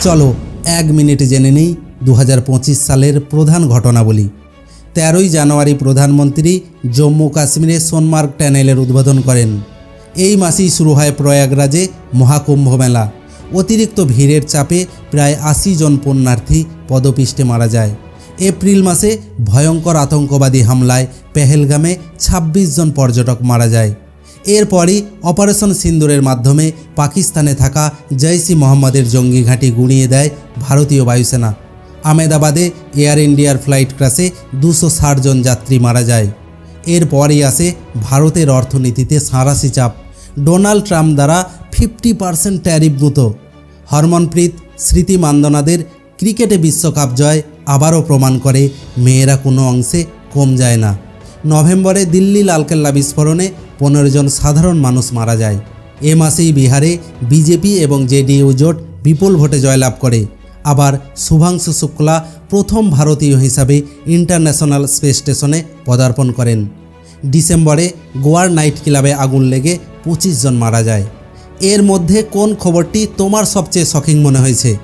চলো 1 মিনিটে জেনে নিই 2025 সালের প্রধান ঘটনাবলী। 13ই জানুয়ারি প্রধানমন্ত্রী জম্মু কাশ্মীরে সোনমার্গ টানেলের উদ্বোধন করেন। এই মাসেই শুরু হয় প্রয়াগরাজে মহাকুম্ভ মেলা। অতিরিক্ত ভিড়ের চাপে প্রায় 80 জন পুণ্যার্থী পদপিষ্টে মারা যায়। এপ্রিল মাসে ভয়ঙ্কর আতঙ্কবাদী হামলায় পেহেলগামে 26 জন পর্যটক মারা যায়। এরপরই অপারেশন সিন্দুরের মাধ্যমে পাকিস্তানে থাকা জৈশ-ই মোহাম্মদের জঙ্গি ঘাঁটি গুঁড়িয়ে দেয় ভারতীয় বায়ুসেনা। আহমেদাবাদে এয়ার ইন্ডিয়ার ফ্লাইট ক্র্যাশে 260 জন যাত্রী মারা যায়। এরপরই আসে ভারতের অর্থনীতিতে সাঁড়াশি চাপ। ডোনাল্ড ট্রাম্প দ্বারা 50% ট্যারিফ গুঁত। হরমনপ্রীত স্মৃতি মান্দনাদের ক্রিকেটে বিশ্বকাপ জয় আবারও প্রমাণ করে মেয়েরা কোনো অংশে কম যায় না। নভেম্বরে দিল্লি লালকেল্লা বিস্ফোরণে 15 জন সাধারণ মানুষ মারা যায়। এ মাসেই বিহারে বিজেপি এবং জেডিইউ জোট বিপুল ভোটে জয়লাভ করে। আবার শুভাংশু শুক্লা প্রথম ভারতীয় হিসাবে ইন্টারন্যাশনাল স্পেস স্টেশনে পদার্পণ করেন। ডিসেম্বরে গোয়ার নাইট ক্লাবে আগুন লেগে 25 জন মারা যায়। এর মধ্যে কোন খবরটি তোমার সবচেয়ে শকিং মনে হয়েছে?